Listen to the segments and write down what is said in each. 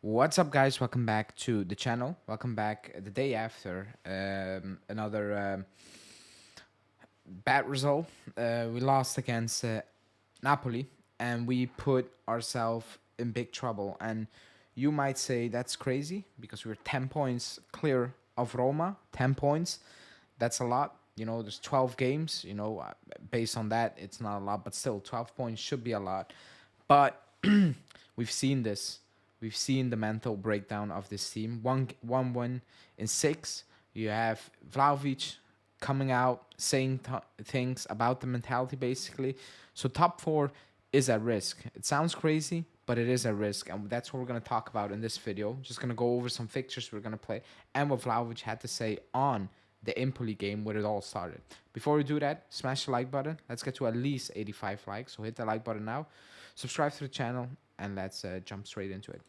What's up, guys? Welcome back to the channel. Welcome back the day after another bad result. We lost against Napoli, and we put ourselves in big trouble. And you might say that's crazy because we were 10 points clear of Roma. 10 points, that's a lot. There's 12 games. Based on that, it's not a lot, but still, 12 points should be a lot. But we've seen this. We've seen the mental breakdown of this team. One win in six. You have Vlahovic coming out saying things about the mentality, basically. So top four is at risk. It sounds crazy, but it is a risk, and that's what we're gonna talk about in this video. Just gonna go over some fixtures we're gonna play and what Vlahovic had to say on the Empoli game where it all started. Before we do that, smash the like button. Let's get to at least 85 likes. So hit the like button now. Subscribe to the channel, and let's jump straight into it.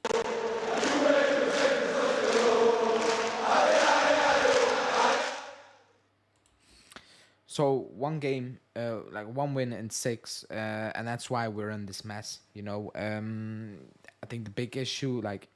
So one game, like one win in six, and that's why we're in this mess. I think the big issue, like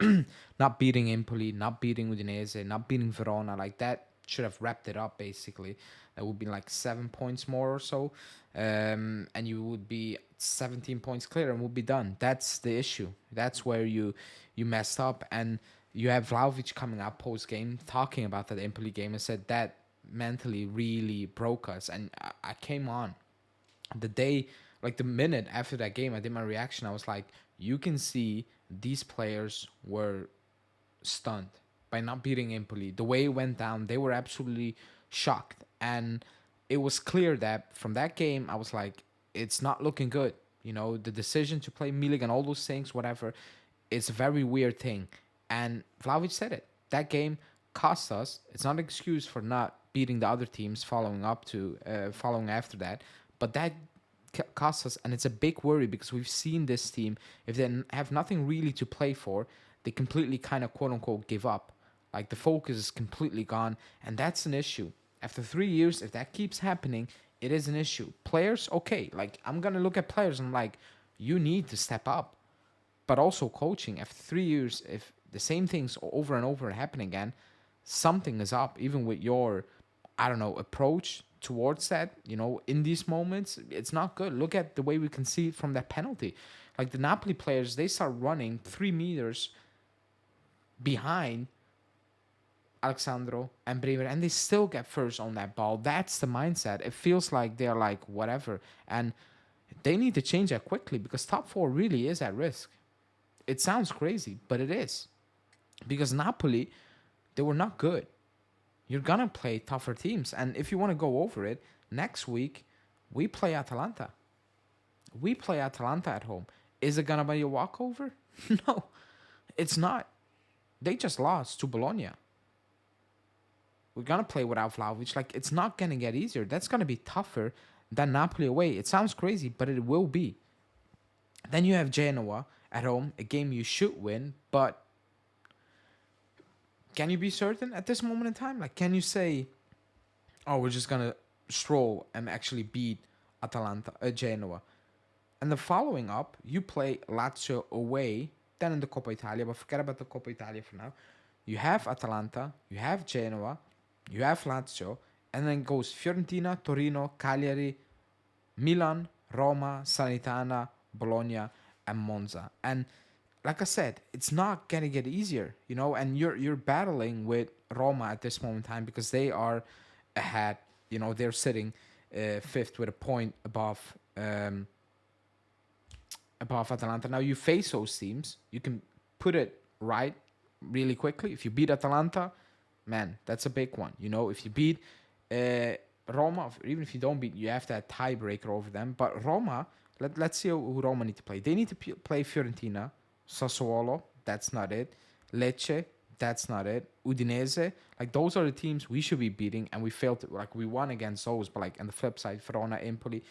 not beating Empoli, not beating Udinese, not beating Verona, like that should have wrapped it up. Basically, that would be like 7 points more or so, and you would be 17 points clear and would be done. That's the issue. That's where you messed up, and you have Vlahovic coming up post game talking about that Empoli game and said that mentally really broke us. And I came on the day, like the minute after that game, I did my reaction. I was like, you can see these players were stunned by not beating Empoli. The way it went down, they were absolutely shocked. And it was clear that from that game, I was like, it's not looking good. The decision to play Milik and all those things, whatever, it's a very weird thing. And Vlahovic said it. That game cost us. It's not an excuse for not beating the other teams following after that, but that cost us, and it's a big worry because we've seen this team, if they have nothing really to play for, they completely kind of quote unquote give up. Like the focus is completely gone, and that's an issue. After 3 years, if that keeps happening, it is an issue. Players, okay, like I'm gonna look at players and I'm like, you need to step up. But also coaching, after 3 years, if the same things over and over happen again, something is up, even with your, I don't know, approach towards that. In these moments, it's not good. Look at the way we concede from that penalty. Like the Napoli players, they start running 3 meters behind Alexandro and Bremer, and they still get first on that ball. That's the mindset. It feels like they're like whatever, and they need to change that quickly because top four really is at risk. It sounds crazy, but it is, because Napoli, they were not good. You're gonna play tougher teams, and if you want to go over it, next week we play Atalanta. We play Atalanta at home. Is it gonna be a walkover? No, it's not. They just lost to Bologna. We're gonna play without Vlahovic. Like, it's not gonna get easier. That's gonna be tougher than Napoli away. It sounds crazy, but it will be. Then you have Genoa at home, a game you should win, but can you be certain at this moment in time? Like, can you say, oh, we're just gonna stroll and actually beat Genoa? And the following up, you play Lazio away, then in the Coppa Italia, but forget about the Coppa Italia for now. You have Atalanta, you have Genoa, you have Lazio, and then goes Fiorentina, Torino, Cagliari, Milan, Roma, Salernitana, Bologna, and Monza. And like I said, it's not gonna get easier, and you're battling with Roma at this moment in time because they are ahead. They're sitting fifth with a point above Atalanta. Now you face those teams, you can put it right really quickly. If you beat Atalanta, man, that's a big one. If you beat Roma, or even if you don't beat, you have that tiebreaker over them. But Roma, let's see who Roma need to play. They need to play Fiorentina, Sassuolo, that's not it. Lecce, that's not it. Udinese, like those are the teams we should be beating, and we failed to, like we won against those, but like on the flip side, Verona, Empoli,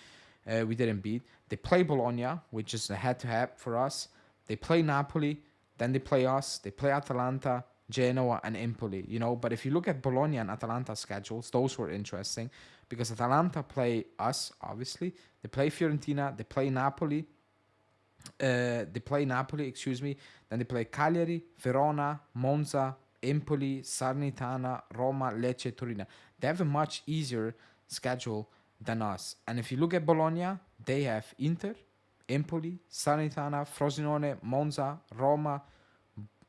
we didn't beat. They play Bologna, which is a head-to-head for us. They play Napoli, then they play us. They play Atalanta, Genoa, and Empoli. But if you look at Bologna and Atalanta schedules, those were interesting because Atalanta play us, obviously. They play Fiorentina, they play Napoli, They play Napoli, excuse me. Then they play Cagliari, Verona, Monza, Empoli, Salernitana, Roma, Lecce, Torino. They have a much easier schedule than us. And if you look at Bologna, they have Inter, Empoli, Salernitana, Frosinone, Monza, Roma,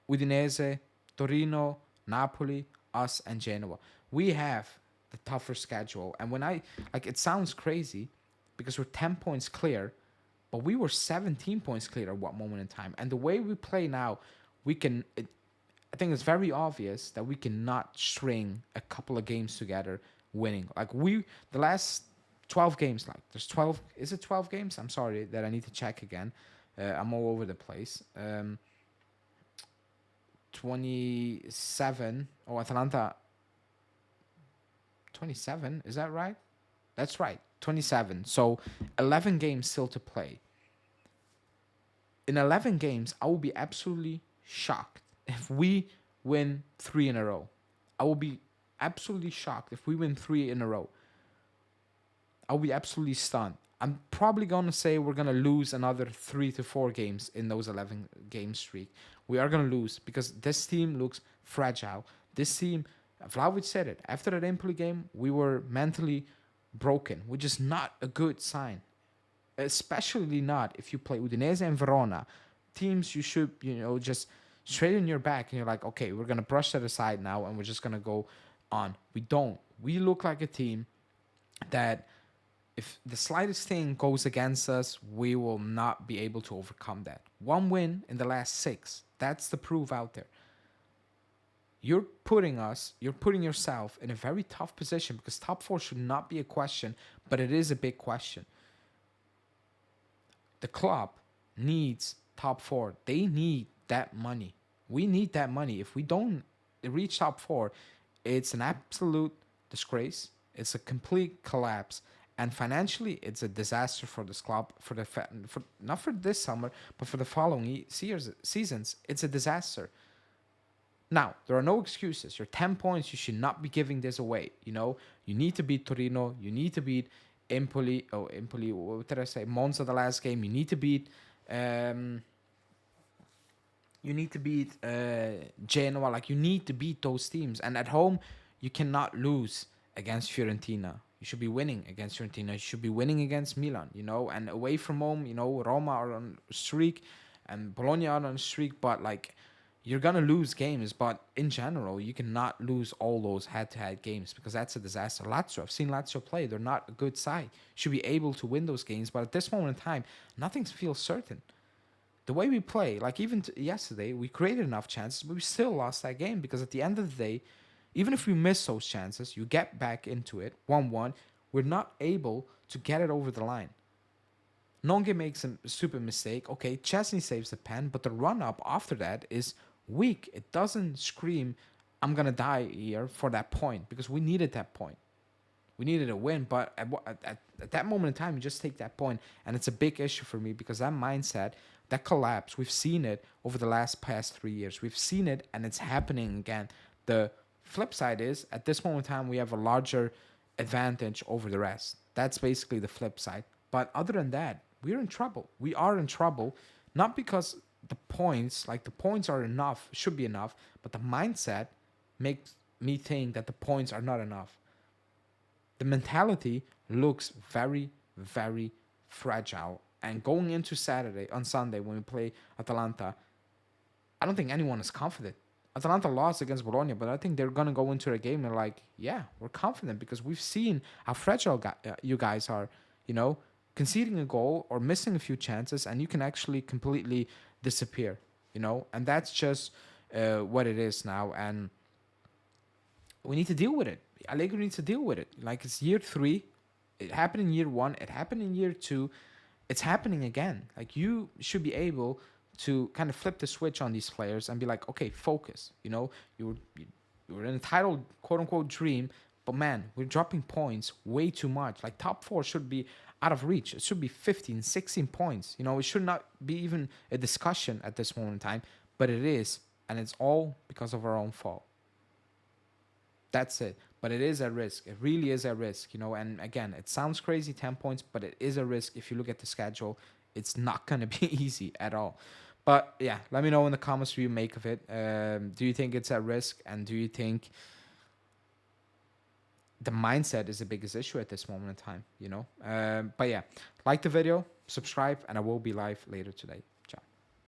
Udinese, Torino, Napoli, us, and Genoa. We have the tougher schedule. And when I, like, it sounds crazy because we're 10 points clear, but we were 17 points clear at one moment in time. And the way we play now, we can, I think it's very obvious that we cannot string a couple of games together winning. Like, the last 12 games, like, there's 12, is it 12 games? I'm sorry that I need to check again. I'm all over the place. 27. Oh, Atalanta. 27. Is that right? That's right. 27. So 11 games still to play. In 11 games, I will be absolutely shocked if we win 3 in a row. I will be absolutely shocked if we win 3 in a row. I'll be absolutely stunned. I'm probably going to say we're going to lose another 3 to 4 games in those 11 game streak. We are going to lose because this team looks fragile. This team, Vlahovic said it. After that Empoli game, we were mentally broken, which is not a good sign. Especially not if you play Udinese and Verona. Teams you should, just straighten your back and you're like, okay, we're going to brush that aside now and we're just going to go on. We don't. We look like a team that if the slightest thing goes against us, we will not be able to overcome that. 1 win in the last 6. That's the proof out there. You're putting yourself in a very tough position because top 4 should not be a question, but it is a big question. The club needs top 4. They need that money. We need that money. If we don't reach top 4, it's an absolute disgrace. It's a complete collapse. And financially, it's a disaster for this club. For not for this summer, but for the following seasons, it's a disaster. Now, there are no excuses. You're 10 points. You should not be giving this away. You need to beat Torino. You need to beat Empoli. Oh, Empoli. What did I say? Monza the last game. You need to beat. Genoa. Like, you need to beat those teams. And at home, you cannot lose against Fiorentina. You should be winning against Fiorentina. You should be winning against Milan. And away from home, Roma are on a streak, and Bologna are on a streak. But like, you're gonna lose games, but in general, you cannot lose all those head-to-head games because that's a disaster. Lazio, I've seen Lazio play; they're not a good side. You should be able to win those games, but at this moment in time, nothing feels certain. The way we play, like even yesterday, we created enough chances, but we still lost that game because at the end of the day, even if we miss those chances, you get back into it 1-1. We're not able to get it over the line. Nonge makes a stupid mistake. Okay, Chesney saves the pen, but the run-up after that is weak. It doesn't scream, I'm going to die here for that point because we needed that point. We needed a win, but at that moment in time, you just take that point, and it's a big issue for me because that mindset, that collapse, we've seen it over the past 3 years. We've seen it, and it's happening again. The flip side is, at this moment in time, we have a larger advantage over the rest. That's basically the flip side. But other than that, we're in trouble. We are in trouble, not because the points are enough, should be enough, but the mindset makes me think that the points are not enough. The mentality looks very, very fragile. And going into Sunday, when we play Atalanta, I don't think anyone is confident. Atalanta lost against Bologna, but I think they're going to go into the game and like, yeah, we're confident because we've seen how fragile you guys are, conceding a goal or missing a few chances, and you can actually completely disappear, and that's just what it is now. And we need to deal with it. Allegri needs to deal with it. Like, it's year 3. It happened in year 1. It happened in year 2. It's happening again. Like, you should be able to kind of flip the switch on these players and be like, okay, focus. You were in a title, quote unquote, dream, but man, we're dropping points way too much. Like, top 4 should be out of reach. It should be 15, 16 points. It should not be even a discussion at this moment in time, but it is, and it's all because of our own fault. That's it. But it is a risk. It really is a risk, and again, it sounds crazy, 10 points, but it is a risk if you look at the schedule. it's not gonna be easy at all. But yeah, let me know in the comments what you make of it. Do you think it's at risk, and do you think the mindset is the biggest issue at this moment in time? But yeah, like the video, subscribe, and I will be live later today.